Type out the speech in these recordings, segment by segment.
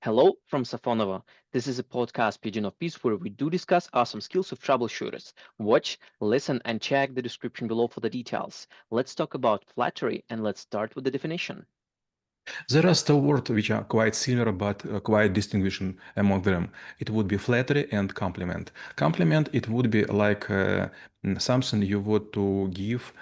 Hello from Safonovo. This is a podcast Pigeon of Peace where we do discuss awesome skills of troubleshooters. Watch, listen, and check the description below for the details. Let's talk about flattery and let's start with the definition. There are still words which are quite similar but quite distinguishing among them. It would be flattery and compliment. Compliment, it would be like something you would to give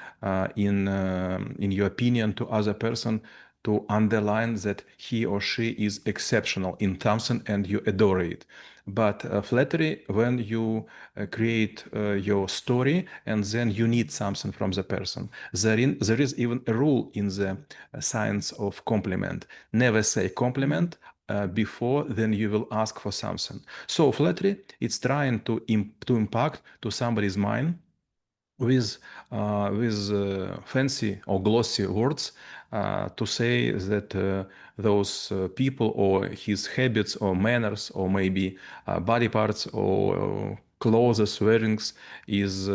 in your opinion to other person to underline that he or she is exceptional in something and you adore it. But flattery, when you create your story and then you need something from the person. There is even a rule in the science of compliment. Never say compliment before then you will ask for something. So flattery, it's trying to impact to somebody's mind with fancy or glossy words to say that those people or his habits or manners or maybe body parts or clothes wearings is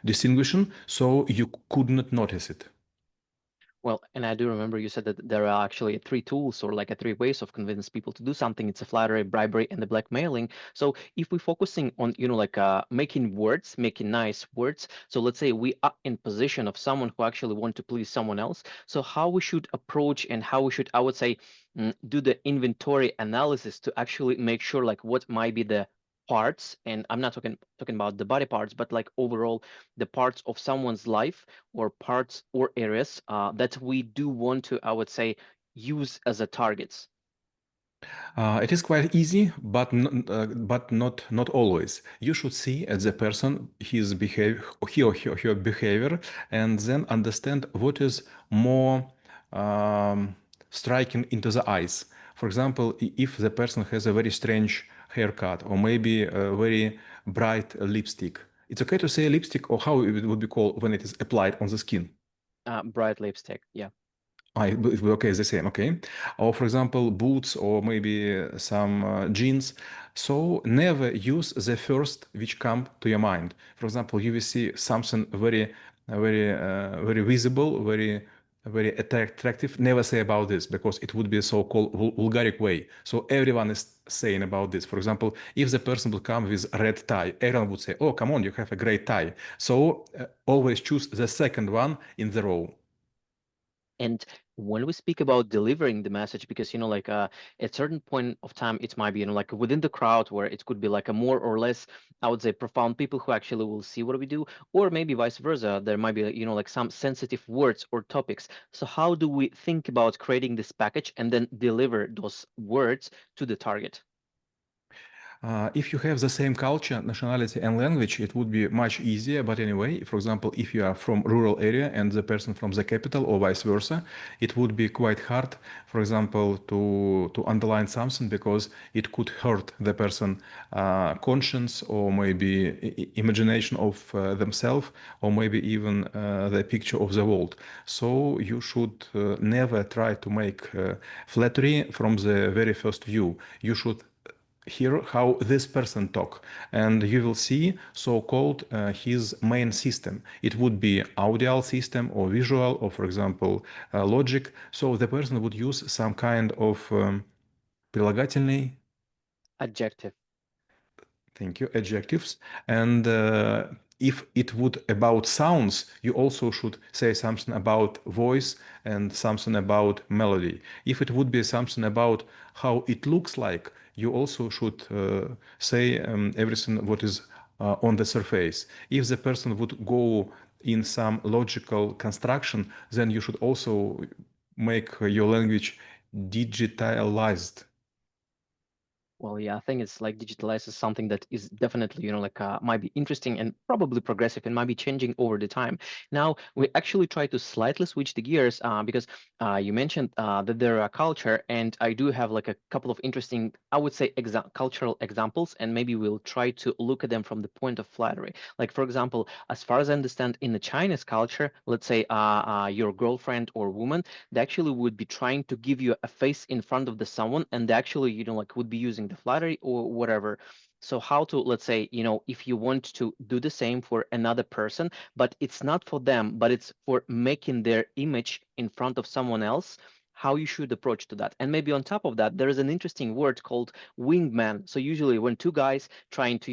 distinguishing, so you could not notice it. Well, and I do remember you said that there are actually three tools or like a three ways of convince people to do something. It's a flattery, bribery, and the blackmailing. So if we're focusing on, making words, making nice words. So let's say we are in position of someone who actually want to please someone else. So how we should approach and how we should, I would say, do the inventory analysis to actually make sure like what might be the parts, and I'm not talking about the body parts, but like overall the parts of someone's life or parts or areas that we do want to, I would say, use as a targets. It is quite easy, but not always. You should see at the person his behavior, he or her behavior, and then understand what is more um, striking into the eyes. For example, if the person has a very strange haircut or maybe a very bright lipstick, it's okay to say lipstick or how it would be called when it is applied on the skin. Bright lipstick, yeah. Okay, it's the same. Okay, or for example, boots or maybe some jeans. So never use the first which come to your mind. For example, you will see something very visible, very attractive. Never say about this because it would be a so-called vulgaric way. So everyone is saying about this. For example, if the person would come with red tie, everyone would say, "Oh, come on, you have a great tie." So always choose the second one in the row. And when we speak about delivering the message, because at certain point of time, it might be like within the crowd where it could be like a more or less, I would say, profound people who actually will see what we do, or maybe vice versa. There might be like some sensitive words or topics. So how do we think about creating this package and then deliver those words to the target? If you have the same culture, nationality, and language, it would be much easier. But anyway, for example, if you are from rural area and the person from the capital, or vice versa, it would be quite hard, for example, to underline something because it could hurt the person conscience or maybe imagination of themselves or maybe even the picture of the world. So you should never try to make flattery from the very first view. You should hear how this person talk and you will see so-called his main system. It would be audio system or visual or for example logic. So the person would use some kind of прилагательный. Adjective. Thank you. Adjectives. And if it would about sounds, you also should say something about voice and something about melody. If it would be something about how it looks like, you also should say everything what is on the surface. If the person would go in some logical construction, then you should also make your language digitalized. Well, yeah, I think it's like digitalized is something that is definitely, might be interesting and probably progressive and might be changing over the time. Now, we actually try to slightly switch the gears because you mentioned that there are culture, and I do have like a couple of interesting, I would say, cultural examples, and maybe we'll try to look at them from the point of flattery. Like, for example, as far as I understand, in the Chinese culture, let's say your girlfriend or woman, they actually would be trying to give you a face in front of the someone, and they actually like would be using the flattery or whatever. So how to, let's say, if you want to do the same for another person, but it's not for them, but it's for making their image in front of someone else, how you should approach to that. And maybe on top of that, there is an interesting word called wingman. So usually when two guys trying to,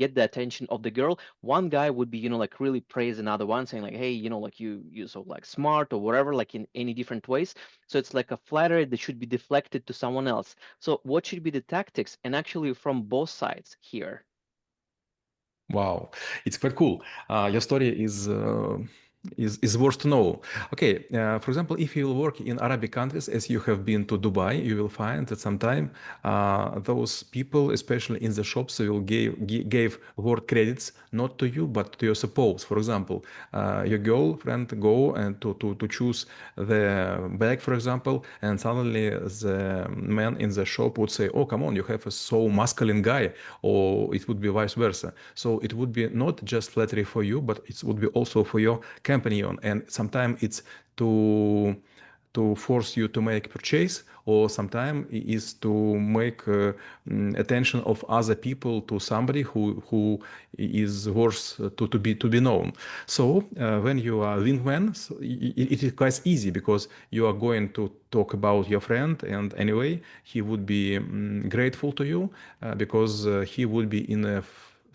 get the attention of the girl, one guy would be, like really praise another one, saying like, hey, like you so like smart or whatever, like in any different ways. So it's like a flattery that should be deflected to someone else. So what should be the tactics? And actually from both sides here. Wow, it's quite cool. Your story is worth to know. Okay, for example, if you will work in Arabic countries, as you have been to Dubai, you will find that sometime those people, especially in the shops, will give word credits not to you but to your spouse. For example, your girlfriend go and to choose the bag, for example, and suddenly the man in the shop would say, "Oh, come on, you have a so masculine guy," or it would be vice versa. So it would be not just flattery for you, but it would be also for your companion. And sometimes it's to force you to make purchase, or sometimes is to make attention of other people to somebody who is worth to be known. So when you are wingman, so it is quite easy because you are going to talk about your friend, and anyway he would be grateful to you because he would be in a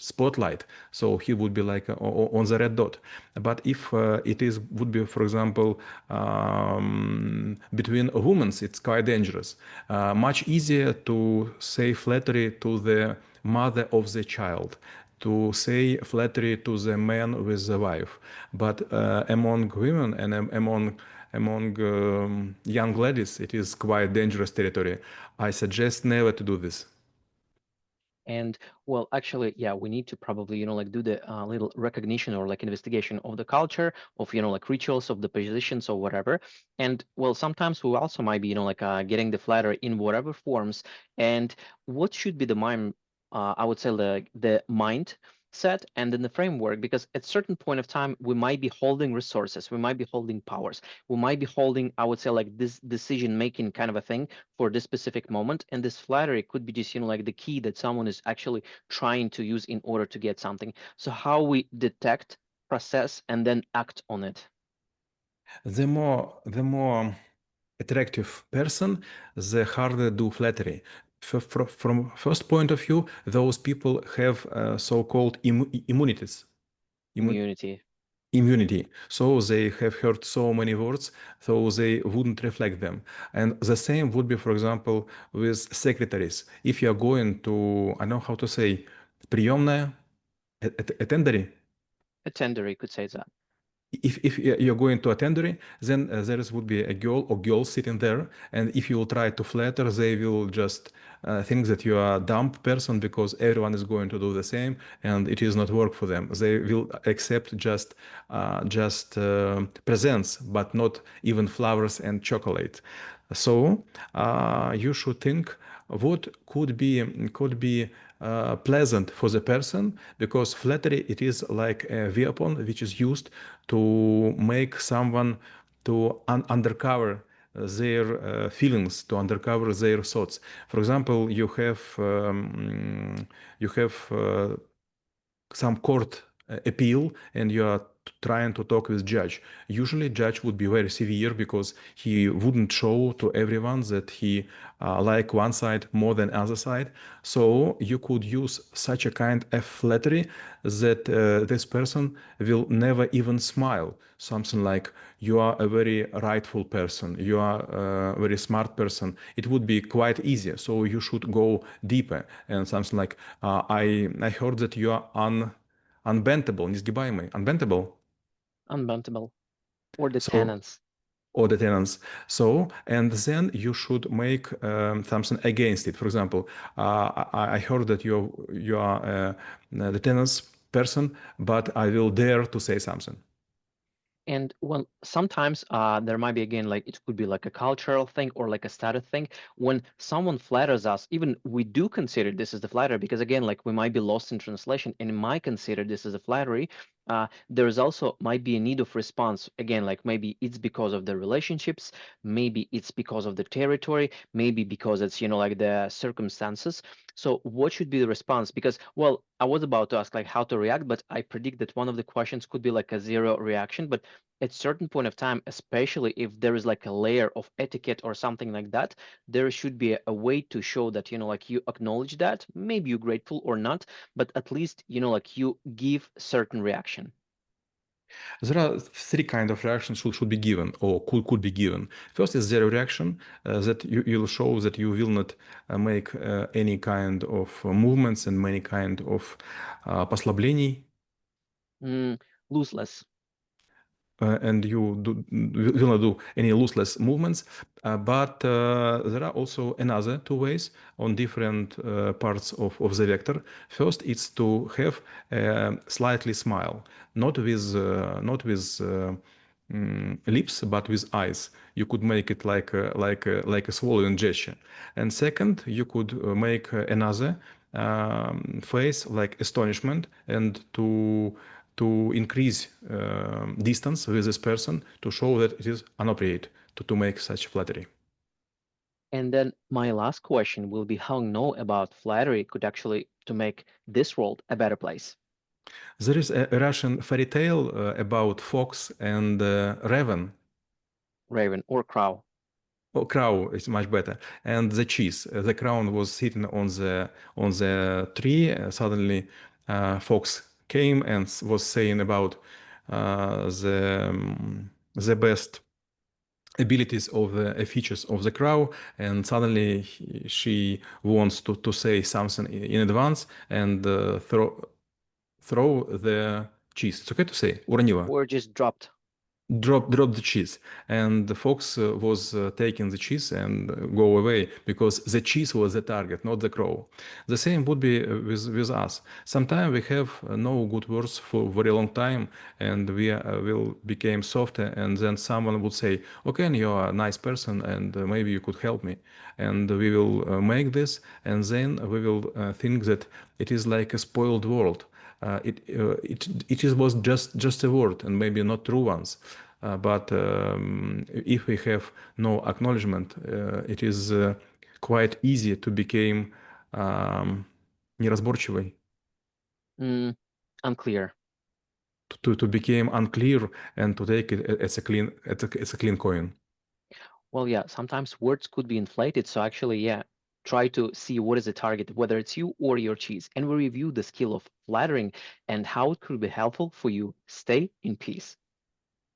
spotlight, so he would be like on the red dot. But if it is would be, for example, between women, it's quite dangerous. Much easier to say flattery to the mother of the child, to say flattery to the man with the wife, but among women and among young ladies, it is quite dangerous territory. I suggest never to do this. And well, actually, yeah, we need to probably, do the little recognition or like investigation of the culture, of, like rituals of the positions or whatever. And well, sometimes we also might be, getting the flatter in whatever forms. And what should be the mind, I would say the mind set and then the framework, because at certain point of time, we might be holding resources, we might be holding powers, we might be holding, I would say like this decision making kind of a thing for this specific moment. And this flattery could be just, like the key that someone is actually trying to use in order to get something. So how we detect, process, and then act on it. The more attractive person, the harder do flattery. From first point of view, those people have so-called immunities. Immu- Immunity. Immunity. So they have heard so many words, so they wouldn't reflect them. And the same would be, for example, with secretaries. If you are going to, I know how to say, приемная, attendary, A tender, you could say that. if you're going to a tendery, then there would be a girl or girls sitting there, and if you will try to flatter, they will just think that you are a dumb person because everyone is going to do the same, and it is not work for them. They will accept just presents, but not even flowers and chocolate. So you should think what could be pleasant for the person, because flattery it is like a weapon which is used to make someone to undercover their feelings, to undercover their thoughts. For example, you have some court appeal, and you are trying to talk with judge. Usually judge would be very severe because he wouldn't show to everyone that he like one side more than other side. So you could use such a kind of flattery that this person will never even smile. Something like, you are a very rightful person, you are a very smart person. It would be quite easier. So you should go deeper, and something like, I heard that you are unbendable, несгибаемый, unbendable. Unbountable. Or the So, tenants. or the tenants. So, and then you should make something against it. For example, I heard that you are the tenants person, but I will dare to say something. And well, sometimes there might be again like it could be like a cultural thing or like a status thing. When someone flatters us, even we do consider this as the flattery because again, like we might be lost in translation and might consider this as a flattery. There is also might be a need of response. Again, like maybe it's because of the relationships, maybe it's because of the territory, maybe because it's like the circumstances. So what should be the response? Because well, I was about to ask like how to react, but I predict that one of the questions could be like a zero reaction. But at certain point of time, especially if there is like a layer of etiquette or something like that, there should be a way to show that, like you acknowledge that, maybe you're grateful or not, but at least, like you give certain reaction. There are three kind of reactions should be given or could be given. First is zero reaction, that you'll show that you will not make any kind of movements and many kind of послаблений, Mm, Lossless. and you will not do any lossless movements. But there are also another two ways on different parts of the vector. First, it's to have a slightly smile, not with lips, but with eyes. You could make it like a swallowing gesture. And second, you could make another face like astonishment, and to increase distance with this person to show that it is inappropriate to make such flattery. And then my last question will be how know about flattery could actually to make this world a better place. There is a Russian fairy tale about fox and raven. Raven or crow. Oh, crow is much better. And the cheese. The crown was sitting on the tree. Suddenly, fox came and was saying about the best abilities of the features of the crow, and suddenly she wants to say something in advance and throw the cheese. It's okay to say уронила. Or just dropped. Drop the cheese, and the fox was taking the cheese and go away because the cheese was the target, not the crow. The same would be with us. Sometimes we have no good words for very long time, and we will become softer, and then someone would say, okay, you're a nice person, and maybe you could help me, and we will make this, and then we will think that it is like a spoiled world. It was just a word, and maybe not true ones. But if we have no acknowledgement, it is quite easy to become неразборчивый, Mm, Unclear. to become unclear, and to take it as a clean coin. Well, yeah, sometimes words could be inflated. So actually, yeah, try to see what is the target, whether it's you or your cheese. And we review the skill of flattering and how it could be helpful for you. Stay in peace.